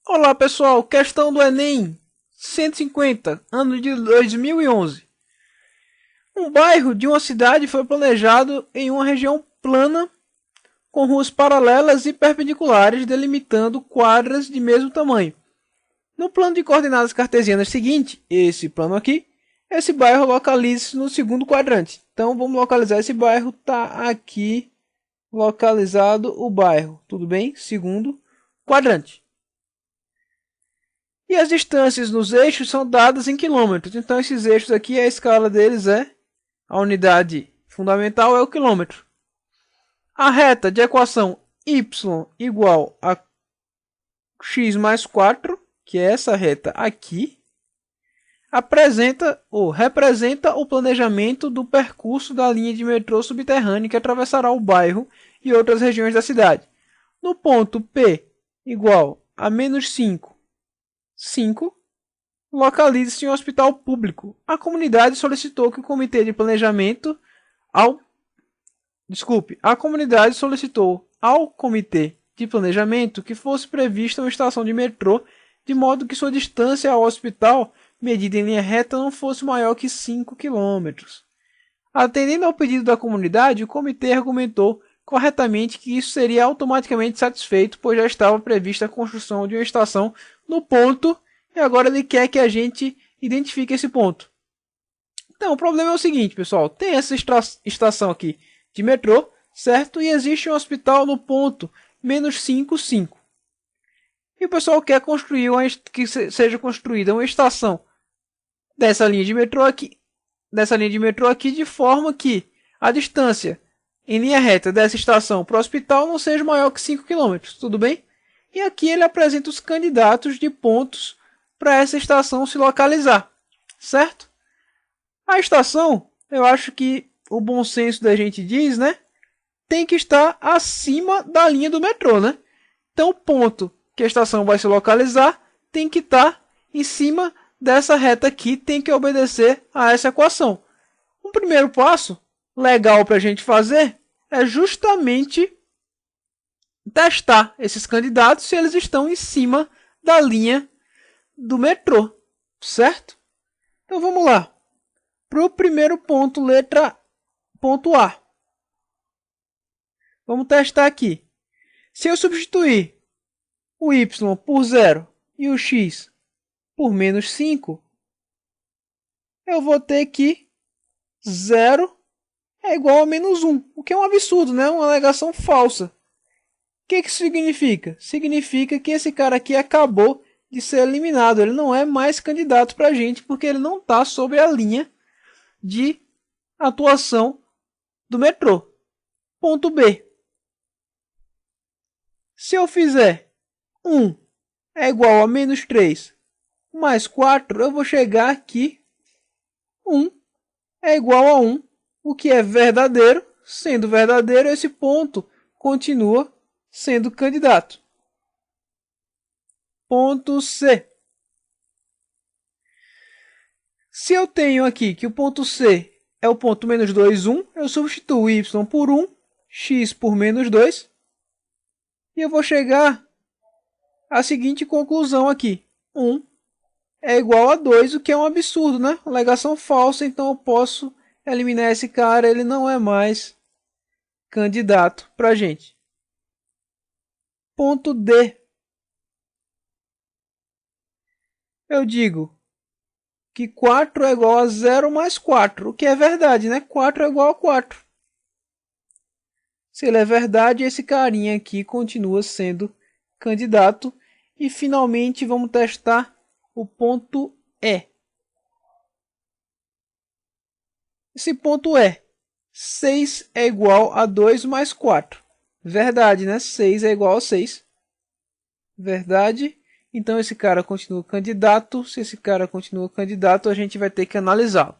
Olá pessoal, questão do Enem 150, ano de 2011. Um bairro de uma cidade foi planejado em uma região plana com ruas paralelas e perpendiculares delimitando quadras de mesmo tamanho. No plano de coordenadas cartesianas seguinte, esse plano aqui, esse bairro localiza-se no segundo quadrante. Então vamos localizar esse bairro, está aqui localizado o bairro, tudo bem? Segundo quadrante. E as distâncias nos eixos são dadas em quilômetros. Então esses eixos aqui, a escala deles a unidade fundamental é o quilômetro. A reta de equação y igual a x mais 4, que é essa reta aqui, apresenta ou representa o planejamento do percurso da linha de metrô subterrânea que atravessará o bairro e outras regiões da cidade. No ponto P igual a menos 5, localiza-se um hospital público. A comunidade solicitou que o comitê de planejamento a comunidade solicitou ao comitê de planejamento que fosse prevista uma estação de metrô de modo que sua distância ao hospital, medida em linha reta, não fosse maior que 5 km. Atendendo ao pedido da comunidade, o comitê argumentou corretamente que isso seria automaticamente satisfeito, pois já estava prevista a construção de uma estação no ponto. E agora ele quer que a gente identifique esse ponto. Então, o problema é o seguinte, pessoal. Tem essa estação aqui de metrô, certo? E existe um hospital no ponto menos 5. E o pessoal quer construir que seja construída uma estação dessa linha de metrô aqui, de forma que a distância em linha reta dessa estação para o hospital não seja maior que 5 km. Tudo bem? E aqui ele apresenta os candidatos de pontos para essa estação se localizar, certo? A estação, eu acho que o bom senso da gente diz, né? Tem que estar acima da linha do metrô, né? Então o ponto que a estação vai se localizar tem que estar em cima dessa reta aqui, tem que obedecer a essa equação. Um primeiro passo legal para a gente fazer é justamente testar esses candidatos se eles estão em cima da linha do metrô, certo? Então vamos lá. Para o primeiro ponto, ponto A. Vamos testar aqui. Se eu substituir o y por 0 e o x por menos 5, eu vou ter que 0 é igual a menos 1, o que é um absurdo, né? Uma alegação falsa. O que isso significa? Significa que esse cara aqui acabou de ser eliminado. Ele não é mais candidato para a gente, porque ele não está sobre a linha de atuação do metrô. Ponto B. Se eu fizer 1 é igual a menos 3 mais 4, eu vou chegar aqui. 1 é igual a 1, o que é verdadeiro. Sendo verdadeiro, esse ponto continua sendo candidato. Ponto C. Se eu tenho aqui que o ponto C é o ponto menos 2, 1, eu substituo y por 1, x por menos 2, e eu vou chegar à seguinte conclusão aqui. 1 é igual a 2, o que é um absurdo, né? Alegação falsa, então eu posso eliminar esse cara, ele não é mais candidato para a gente. Ponto D. Eu digo que 4 é igual a 0 mais 4, o que é verdade, né? 4 é igual a 4. Se ele é verdade, esse carinha aqui continua sendo candidato. E finalmente vamos testar o ponto E. Esse ponto é 6 é igual a 2 mais 4. Verdade, né? 6 é igual a 6. Verdade. Então esse cara continua candidato. Se esse cara continua candidato, a gente vai ter que analisá-lo.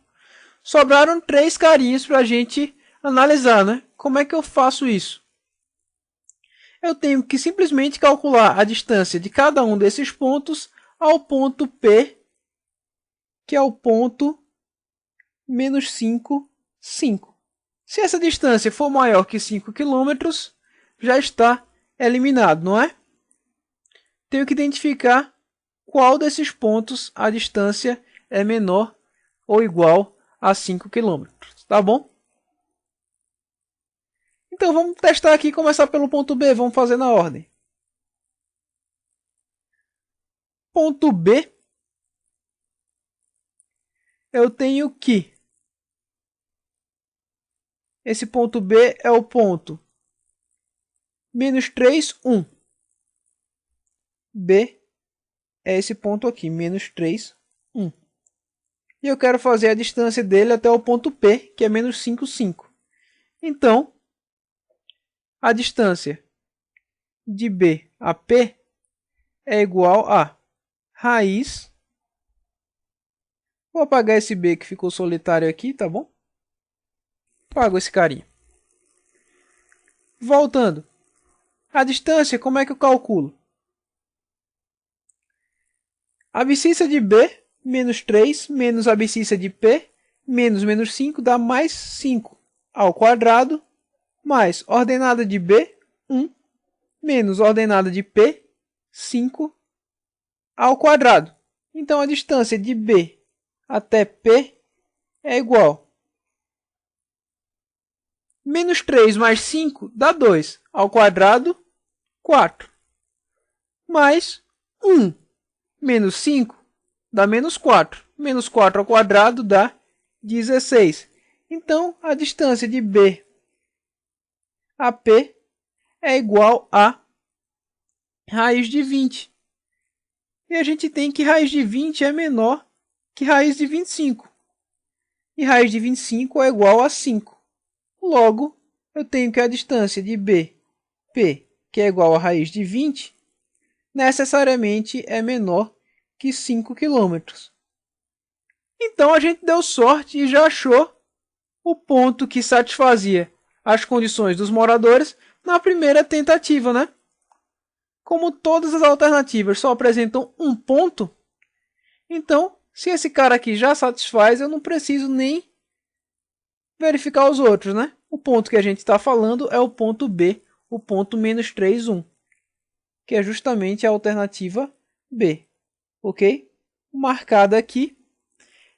Sobraram 3 carinhas para a gente analisar, né? Como é que eu faço isso? Eu tenho que simplesmente calcular a distância de cada um desses pontos ao ponto P, que é o ponto menos 5. Se essa distância for maior que 5 km, já está eliminado, não é? tenho que identificar qual desses pontos a distância é menor ou igual a 5 km, tá bom? Então vamos testar aqui, começar pelo ponto B, vamos fazer na ordem. Ponto B, eu tenho que esse ponto B é o ponto menos 3, 1. B é esse ponto aqui, menos 3, 1. E eu quero fazer a distância dele até o ponto P, que é menos 5, 5. Então, a distância de B a P é igual a raiz. Vou apagar esse B que ficou solitário aqui, tá bom? Apago esse carinha. Voltando. A distância, como é que eu calculo? A abscissa de B, menos 3, menos a abscissa de P, menos 5, dá mais 5 ao quadrado, mais ordenada de B, 1, menos ordenada de P, 5, ao quadrado. Então, a distância de B até P é igual. Menos 3 mais 5 dá 2, ao quadrado, 4. Mais 1 menos 5 dá menos 4. Menos 4 ao quadrado dá 16. Então, a distância de B a P é igual a raiz de 20. E a gente tem que raiz de 20 é menor que raiz de 25. E raiz de 25 é igual a 5. Logo, eu tenho que a distância de B, P, que é igual a raiz de 20, necessariamente é menor que 5 km. Então, a gente deu sorte e já achou o ponto que satisfazia as condições dos moradores na primeira tentativa, né? Como todas as alternativas só apresentam um ponto, então, se esse cara aqui já satisfaz, eu não preciso nem verificar os outros, né? O ponto que a gente está falando é o ponto B, o ponto menos 3, 1, que é justamente a alternativa B, ok? Marcada aqui.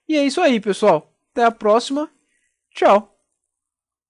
E é isso aí, pessoal. Até a próxima. Tchau.